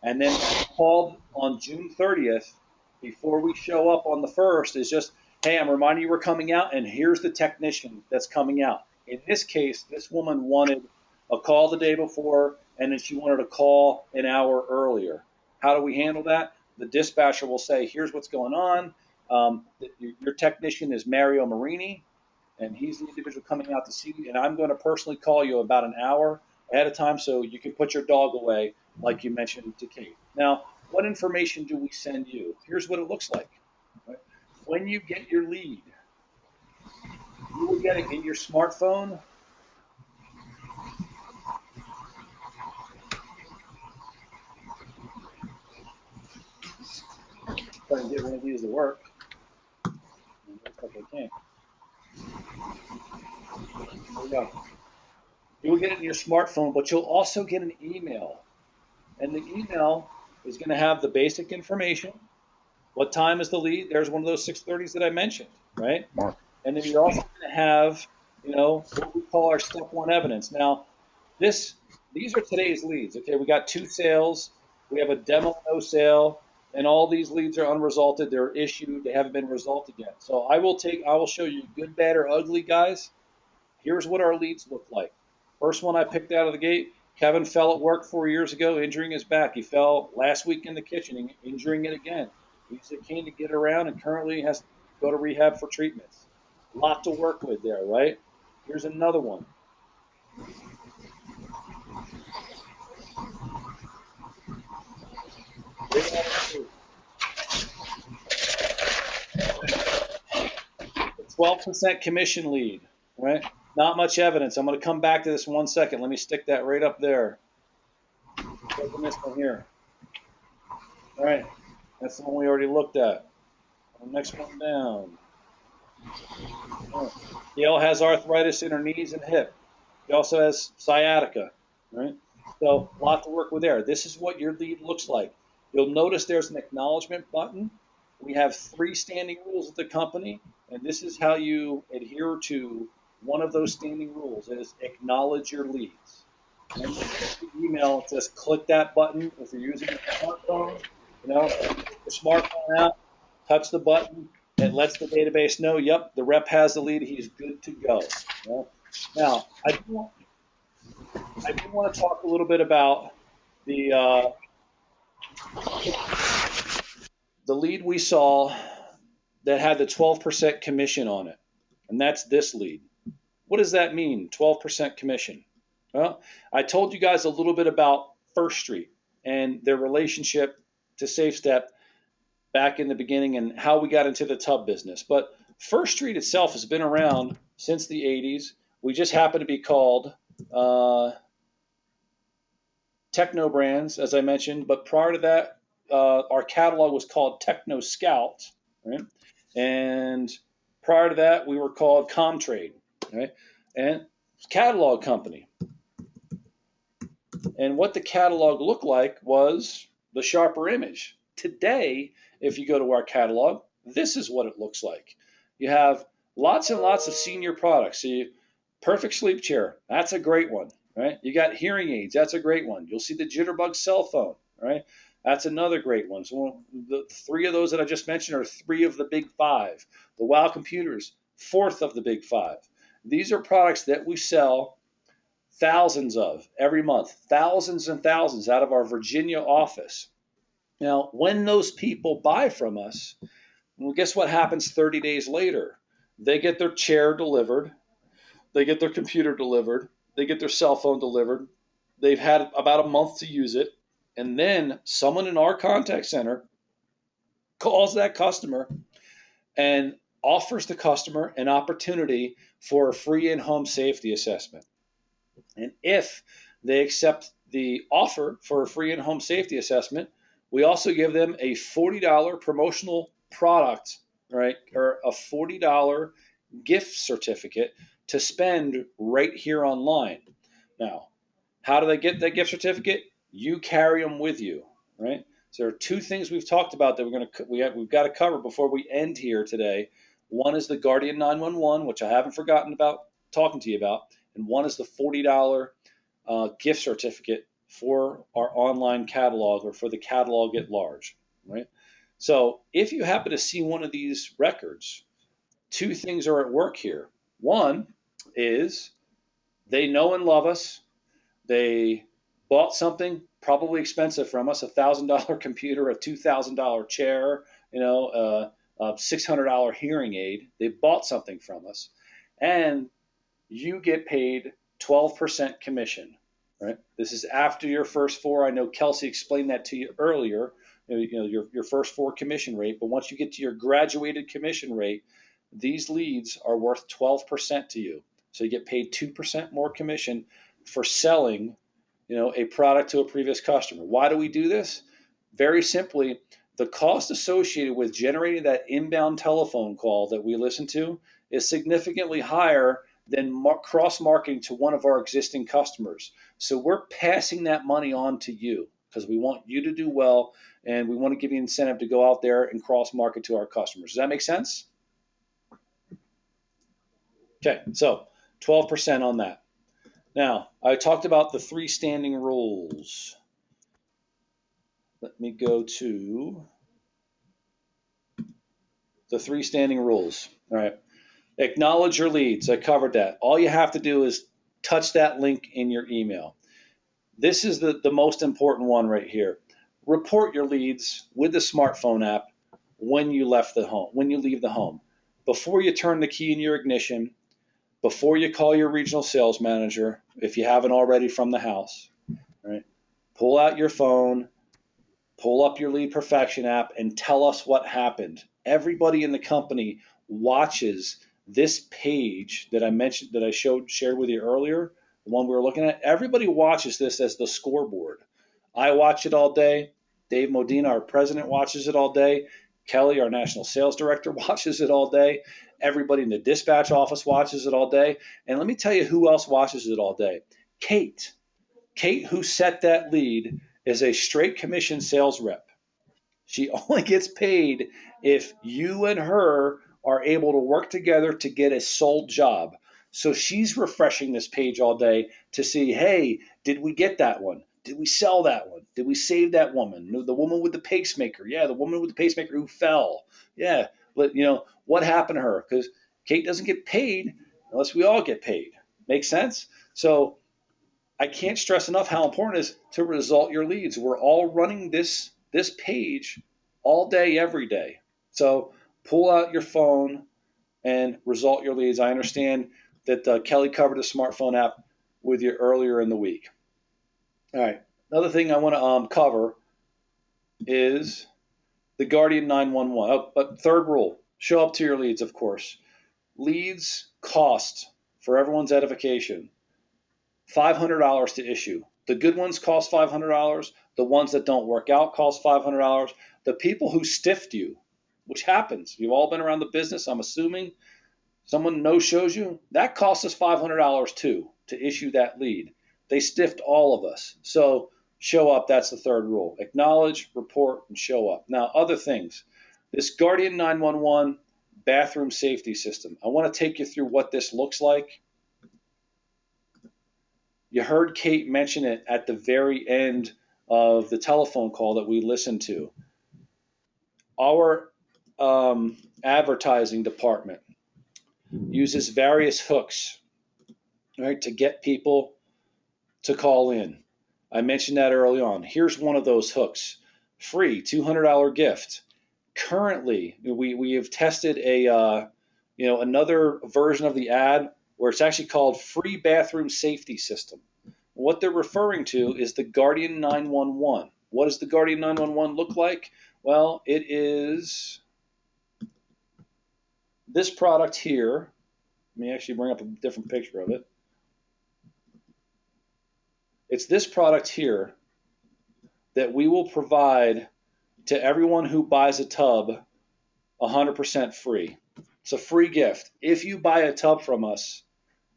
And then called on June 30th before we show up on the 1st is just, hey, I'm reminding you we're coming out, and here's the technician that's coming out. In this case, this woman wanted a call the day before, and then she wanted a call an hour earlier. How do we handle that? The dispatcher will say, here's what's going on. Your technician is Mario Marini, and he's the individual coming out to see you, and I'm going to personally call you about an hour ahead of time so you can put your dog away, like you mentioned to Kate. Now, what information do we send you? Here's what it looks like. Right? When you get your lead, you will get it in your smartphone. Trying to get one of these to work. Looks like I can't. There we go. You will get it in your smartphone, but you'll also get an email. And the email is going to have the basic information. What time is the lead? There's one of those 6:30s that I mentioned, right? Mark. And then you're also going to have, what we call our step 1 evidence. Now, these are today's leads. Okay, we got 2 sales. We have a demo no sale, and all these leads are unresulted. They're issued. They haven't been resulted yet. So I will show you good, bad, or ugly, guys. Here's what our leads look like. First one I picked out of the gate, Kevin fell at work 4 years ago, injuring his back. He fell last week in the kitchen, injuring it again. He used a cane to get around and currently has go to rehab for treatments. A lot to work with there, right? Here's another one. The 12% commission lead, right? Not much evidence. I'm going to come back to this in 1 second. Let me stick that right up there. Open this one here. All right, that's the one we already looked at. Next one down. Right. Gail has arthritis in her knees and hip. She also has sciatica, right? So a lot to work with there. This is what your lead looks like. You'll notice there's an acknowledgement button. We have 3 standing rules at the company, and this is how you adhere to one of those standing rules. It is acknowledge your leads. And when you get the email, just click that button. If you're using a smartphone, your smartphone out, touch the button. It lets the database know, yep, the rep has the lead. He's good to go. Now, I do want to talk a little bit about the lead we saw that had the 12% commission on it, and that's this lead. What does that mean, 12% commission? Well, I told you guys a little bit about First Street and their relationship to SafeStep back in the beginning and how we got into the tub business. But First Street itself has been around since the 80s. We just happen to be called Techno Brands, as I mentioned. But prior to that, our catalog was called Techno Scout, right? And prior to that, we were called Comtrade, right? And catalog company. And what the catalog looked like was the sharper image. Today, if you go to our catalog, this is what it looks like. You have lots and lots of senior products. So Perfect Sleep Chair, that's a great one, right? You got hearing aids, that's a great one. You'll see the Jitterbug cell phone, right? That's another great one. So the 3 of those that I just mentioned are 3 of the big 5. The WOW computers, 4th of the big 5. These are products that we sell thousands of every month, thousands and thousands out of our Virginia office. Now, when those people buy from us, well, guess what happens 30 days later? They get their chair delivered, they get their computer delivered, they get their cell phone delivered. They've had about a month to use it, and then someone in our contact center calls that customer and offers the customer an opportunity for a free in-home safety assessment. And if they accept the offer for a free in-home safety assessment, we also give them a $40 promotional product, right, or a $40 gift certificate to spend right here online. Now, how do they get that gift certificate? You carry them with you, right? So there are 2 things we've talked about that we've got to cover before we end here today. One is the Guardian 911, which I haven't forgotten about talking to you about, and one is the $40 gift certificate for our online catalog or for the catalog at large, right? So if you happen to see one of these records, 2 things are at work here. One is they know and love us. They bought something probably expensive from us, a $1,000 computer, a $2,000 chair, a $600 hearing aid. They bought something from us, and you get paid 12% commission, right? This is after your first 4. I know Kelsey explained that to you earlier, your first 4 commission rate. But once you get to your graduated commission rate, these leads are worth 12% to you. So you get paid 2% more commission for selling, a product to a previous customer. Why do we do this? Very simply, the cost associated with generating that inbound telephone call that we listen to is significantly higher than cross-marketing to one of our existing customers. So we're passing that money on to you because we want you to do well, and we want to give you an incentive to go out there and cross-market to our customers. Does that make sense? Okay, so 12% on that. Now, I talked about the 3 standing rules. Let me go to the 3 standing rules. All right. Acknowledge your leads. I covered that. All you have to do is touch that link in your email. This is the most important one right here. Report your leads with the smartphone app when you leave the home. before you turn the key in your ignition, before you call your regional sales manager, if you haven't already from the house, right? Pull out your phone, pull up your Lead Perfection app, and tell us what happened. Everybody in the company watches this page that I mentioned, that I shared with you earlier, the one we were looking at. Everybody watches this as the scoreboard. I watch it all day. Dave Modena, our president, watches it all day. Kelly, our national sales director, watches it all day. Everybody in the dispatch office watches it all day. And let me tell you who else watches it all day. Kate. Kate, who set that lead, is a straight commission sales rep. She only gets paid if you and her are able to work together to get a sold job. So she's refreshing this page all day to see, hey, did we get that one? Did we sell that one? Did we save that woman? The woman with the pacemaker. Yeah, the woman with the pacemaker who fell. Yeah, but what happened to her? Because Kate doesn't get paid unless we all get paid. Make sense? So I can't stress enough how important it is to result your leads. We're all running this page all day, every day. So pull out your phone and result your leads. I understand that Kelly covered the smartphone app with you earlier in the week. All right. Another thing I want to cover is the Guardian 911. Oh, but third rule, show up to your leads, of course. Leads cost, for everyone's edification, $500 to issue. The good ones cost $500. The ones that don't work out cost $500. The people who stiffed you, which happens, you've all been around the business, I'm assuming. Someone no-shows you, that costs us $500 too to issue that lead. They stiffed all of us. So show up, that's the third rule. Acknowledge, report, and show up. Now, other things. This Guardian 911 bathroom safety system. I want to take you through what this looks like. You heard Kate mention it at the very end of the telephone call that we listened to. Our advertising department uses various hooks, right, to get people to call in. I mentioned that early on. Here's one of those hooks. Free $200 gift. Currently, we have tested another version of the ad where it's actually called Free Bathroom Safety System. What they're referring to is the Guardian 911. What does the Guardian 911 look like? Well, it is this product here. Let me actually bring up a different picture of it. It's this product here that we will provide to everyone who buys a tub 100% free. It's a free gift. If you buy a tub from us,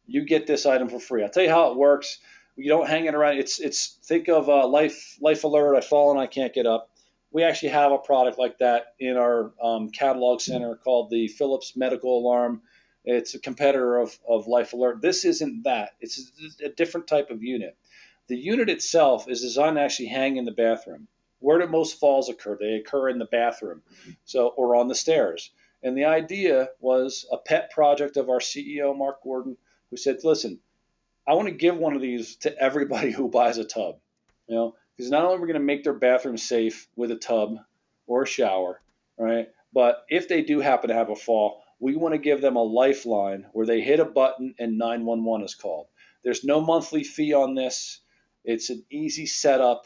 you get this item for free. I'll tell you how it works. You don't hang it around. It's think of life alert. I've fallen, I can't get up. We actually have a product like that in our catalog center called the Philips Medical Alarm. It's a competitor of Life Alert. This isn't that. It's a different type of unit. The unit itself is designed to actually hang in the bathroom. Where do most falls occur? They occur in the bathroom, or on the stairs. And the idea was a pet project of our CEO, Mark Gordon, who said, listen, I want to give one of these to everybody who buys a tub, because not only are we going to make their bathroom safe with a tub or a shower, right? But if they do happen to have a fall, we want to give them a lifeline where they hit a button and 911 is called. There's no monthly fee on this. It's an easy setup.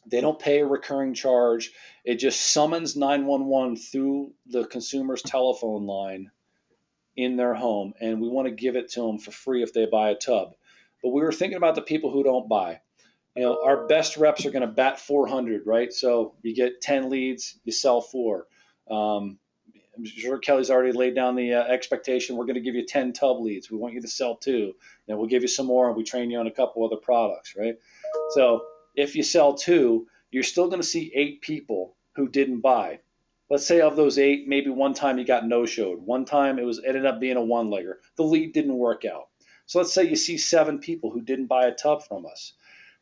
They don't pay a recurring charge. It just summons 911 through the consumer's telephone line in their home, and we want to give it to them for free if they buy a tub. But we were thinking about the people who don't buy. Our best reps are going to bat 400, right? So you get 10 leads, you sell 4. I'm sure Kelly's already laid down the expectation. We're going to give you 10 tub leads. We want you to sell 2. Then we'll give you some more, and we train you on a couple other products, right? So if you sell 2, you're still going to see 8 people who didn't buy. Let's say of those 8, maybe one time you got no-showed. One time it ended up being a one-legger. The lead didn't work out. So let's say you see 7 people who didn't buy a tub from us.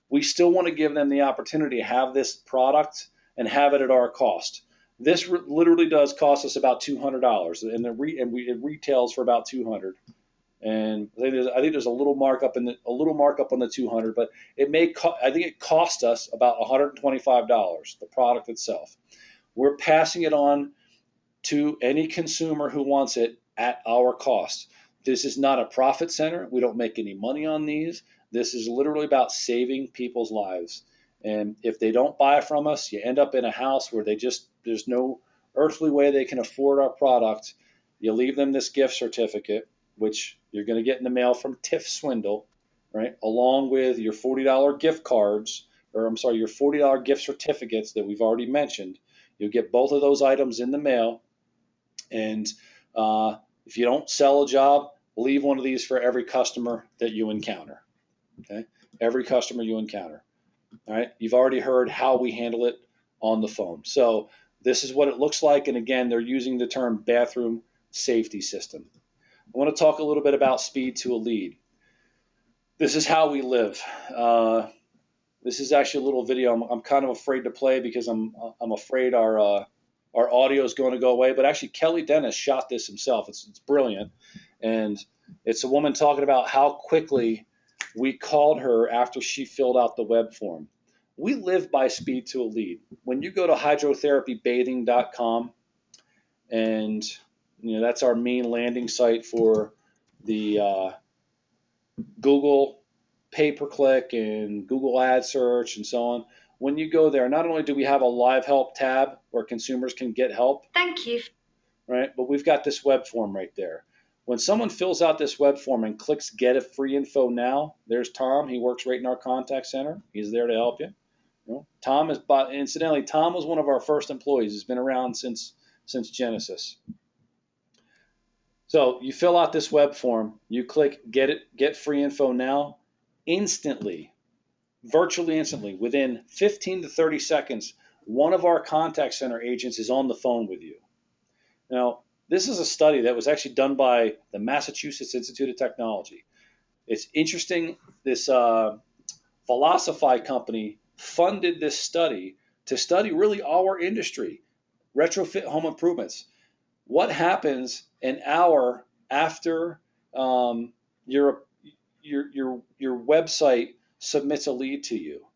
We still want to give them the opportunity to have this product and have it at our cost. This literally does cost us about $200, and it retails for about $200. And I think there's a little markup on the 200, but I think it cost us about $125, the product itself. We're passing it on to any consumer who wants it at our cost. This is not a profit center. We don't make any money on these. This is literally about saving people's lives. And if they don't buy from us, you end up in a house where there's no earthly way they can afford our product. You leave them this gift certificate, which you're going to get in the mail from Tiff Swindle, right? Along with your $40 gift cards, or I'm sorry, your $40 gift certificates that we've already mentioned. You'll get both of those items in the mail. And if you don't sell a job, leave one of these for every customer that you encounter. Okay, every customer you encounter. All right, you've already heard how we handle it on the phone. So this is what it looks like. And again, they're using the term bathroom safety system. I want to talk a little bit about speed to a lead. This is how we live. This is actually a little video I'm kind of afraid to play because I'm afraid our audio is going to go away. But actually, Kelly Dennis shot this himself. It's brilliant. And it's a woman talking about how quickly we called her after she filled out the web form. We live by speed to a lead. When you go to hydrotherapybathing.com, and that's our main landing site for the Google pay-per-click and Google ad search and so on. When you go there, not only do we have a live help tab where consumers can get help. Thank you. Right, but we've got this web form right there. When someone fills out this web form and clicks get a free info now, there's Tom. He works right in our contact center. He's there to help you. Tom is, incidentally, Tom was one of our first employees. He's been around since Genesis. So you fill out this web form, you click get free info now, instantly, virtually instantly, within 15 to 30 seconds, one of our contact center agents is on the phone with you. Now, this is a study that was actually done by the Massachusetts Institute of Technology. It's interesting. This Velocify company funded this study to study really our industry, retrofit home improvements. What happens an hour after your website submits a lead to you?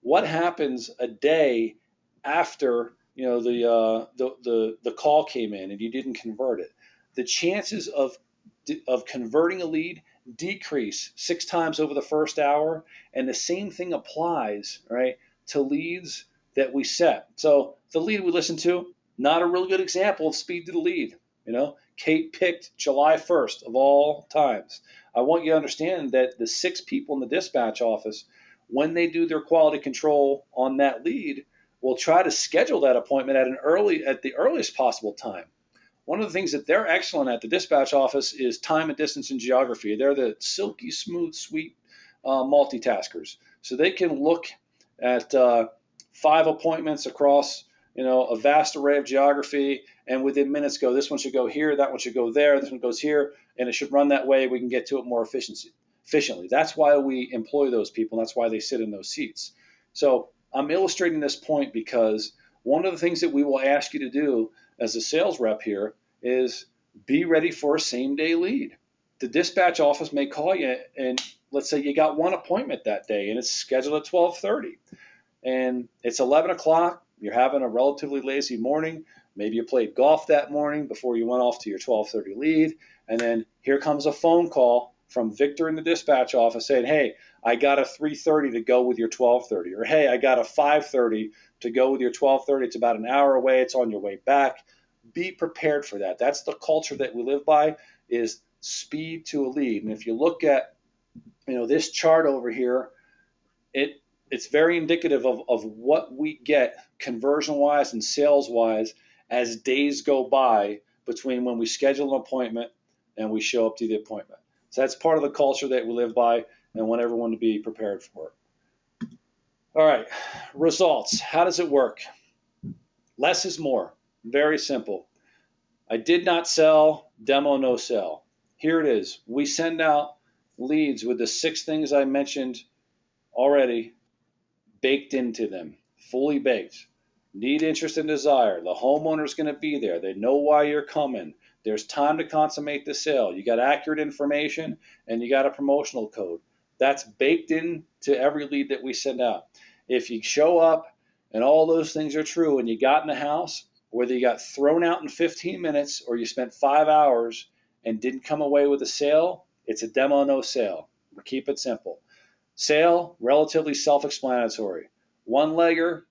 What happens a day after the call came in and you didn't convert it? The chances of converting a lead decrease 6 times over the first hour, and the same thing applies, right, to leads that we set. So the lead we listened to, not a really good example of speed to the lead. Kate picked July 1st of all times. I want you to understand that the 6 people in the dispatch office, when they do their quality control on that lead, will try to schedule that appointment at the earliest possible time. One of the things that they're excellent at, the dispatch office, is time and distance and geography. They're the silky smooth, sweet multitaskers. So they can look at 5 appointments across a vast array of geography, and within minutes go, this one should go here, that one should go there, this one goes here, and it should run that way. We can get to it more efficiently. That's why we employ those people. And that's why they sit in those seats. So I'm illustrating this point because one of the things that we will ask you to do as a sales rep here is be ready for a same-day lead. The dispatch office may call you, and let's say you got one appointment that day, and it's scheduled at 12:30, and it's 11 o'clock. You're having a relatively lazy morning. Maybe you played golf that morning before you went off to your 12:30 lead, and then here comes a phone call from Victor in the dispatch office saying, hey, I got a 3:30 to go with your 12:30, or hey, I got a 5:30 to go with your 12:30. It's about an hour away. It's on your way back. Be prepared for that. That's the culture that we live by, is speed to a lead. And if you look at this chart over here, it's very indicative of what we get conversion-wise and sales-wise as days go by between when we schedule an appointment and we show up to the appointment. So that's part of the culture that we live by, and I want everyone to be prepared for it. All right, results. How does it work? Less is more. Very simple. I did not sell, demo, no sell. Here it is. We send out leads with the 6 things I mentioned already baked into them, fully baked. Need, interest, and desire. The homeowner's going to be there. They know why you're coming. There's time to consummate the sale. You got accurate information, and you got a promotional code. That's baked into every lead that we send out. If you show up and all those things are true and you got in the house, whether you got thrown out in 15 minutes or you spent 5 hours and didn't come away with a sale, it's a demo, no sale. We keep it simple. Sale, relatively self-explanatory. One-legger,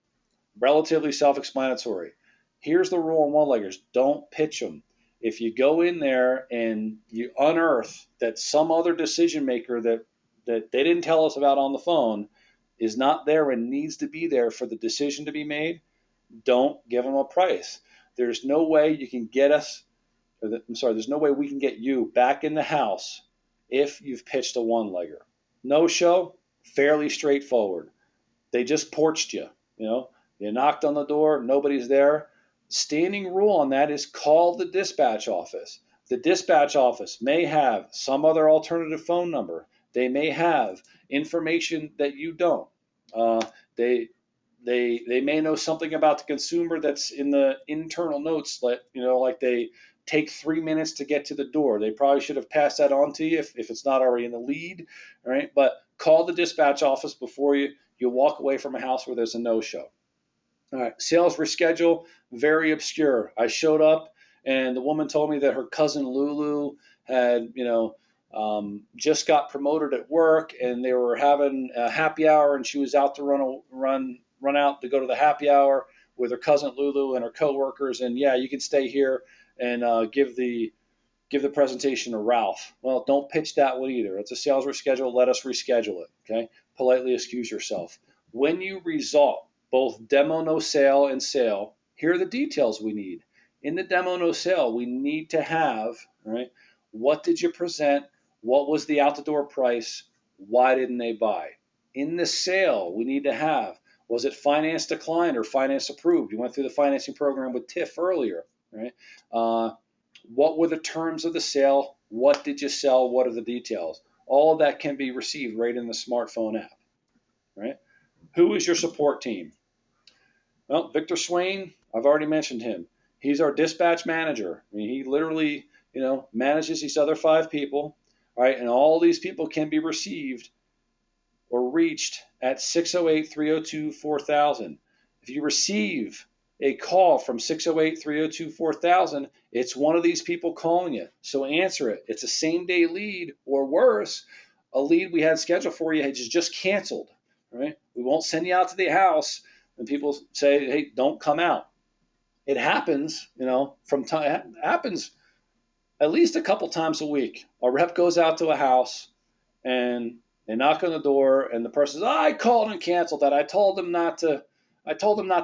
relatively self-explanatory. Here's the rule on one-leggers. Don't pitch them. If you go in there and you unearth that some other decision maker that they didn't tell us about on the phone is not there and needs to be there for the decision to be made, don't give them a price. There's no way you can get us, there's no way we can get you back in the house if you've pitched a one-legger. No show, fairly straightforward. They just porched you, you knocked on the door, nobody's there. Standing rule on that is call the dispatch office. The dispatch office may have some other alternative phone number. They may have information that you don't. They may know something about the consumer that's in the internal notes, like they take 3 minutes to get to the door. They probably should have passed that on to you if it's not already in the lead, all right? But call the dispatch office before you walk away from a house where there's a no-show. All right, sales reschedule, very obscure. I showed up and the woman told me that her cousin Lulu had, just got promoted at work and they were having a happy hour and she was out to run out to go to the happy hour with her cousin Lulu and her coworkers. And yeah, you can stay here and give the presentation to Ralph. Well, don't pitch that one either. It's a sales reschedule. Let us reschedule it. Okay. Politely excuse yourself. When you resolve both demo, no sale, and sale, here are the details we need. In the demo, no sale, we need to have, right, what did you present? What was the out the door price? Why didn't they buy? In the sale, we need to have, was it finance declined or finance approved? You went through the financing program with TIF earlier, right? What were the terms of the sale? What did you sell? What are the details? All of that can be received right in the smartphone app, right? Who is your support team? Well, Victor Swain, I've already mentioned him. He's our dispatch manager. I mean, he literally, manages these other 5 people, all right? And all these people can be received or reached at 608-302-4000. If you receive a call from 608-302-4000, it's one of these people calling you. So answer it. It's a same-day lead, or worse, a lead we had scheduled for you has just canceled, right? We won't send you out to the house when people say, hey, don't come out. It happens, happens at least a couple times a week. A rep goes out to a house and they knock on the door and the person says, I called and canceled that. I told them not to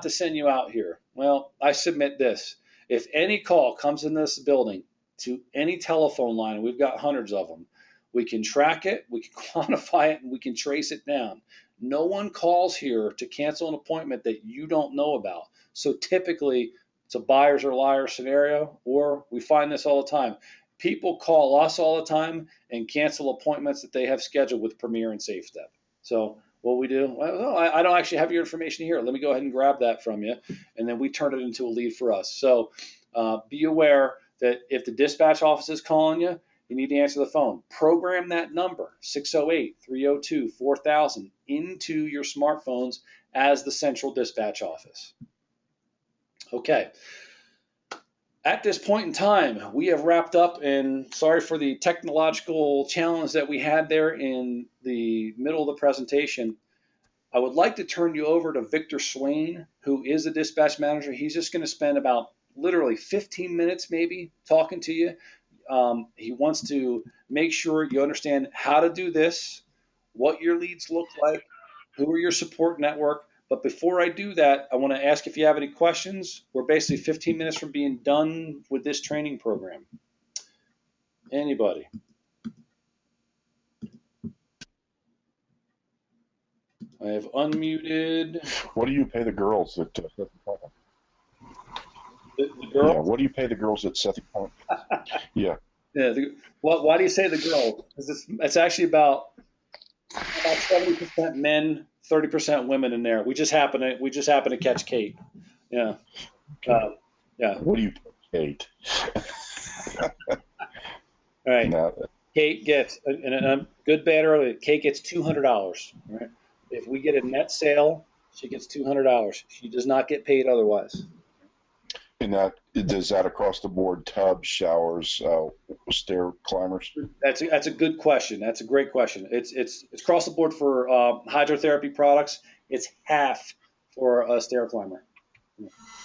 send you out here. Well, I submit this. If any call comes in this building to any telephone line, and we've got hundreds of them, we can track it, we can quantify it, and we can trace it down. No one calls here to cancel an appointment that you don't know about. So typically, it's a buyers or liars scenario, or we find this all the time. People call us all the time and cancel appointments that they have scheduled with Premier and SafeStep. So what we do, well, I don't actually have your information here. Let me go ahead and grab that from you, and then we turn it into a lead for us. So be aware that if the dispatch office is calling you, you need to answer the phone. Program that number, 608-302-4000, into your smartphones as the central dispatch office. Okay. At this point in time, we have wrapped up, and sorry for the technological challenge that we had there in the middle of the presentation. I would like to turn you over to Victor Swain, who is the dispatch manager. He's just going to spend about literally 15 minutes maybe talking to you. He wants to make sure you understand how to do this, what your leads look like, who are your support network. But before I do that, I want to ask if you have any questions. We're basically 15 minutes from being done with this training program. Anybody? I have unmuted. What do you pay the girls at Seth Point? The girls? Yeah, what do you pay the girls at Seth Point? Yeah. Yeah. Why do you say the girls? Because it's actually about 70% men, 30% women in there. We just happen to catch Kate. Yeah. Yeah. What do you pay Kate? All right. No. Kate gets, and good, bad, early. Kate gets $200. Right. If we get a net sale, she gets $200. She does not get paid otherwise. And does that across the board tubs, showers, stair climbers? That's a good question. That's a great question. It's across the board for hydrotherapy products. It's half for a stair climber.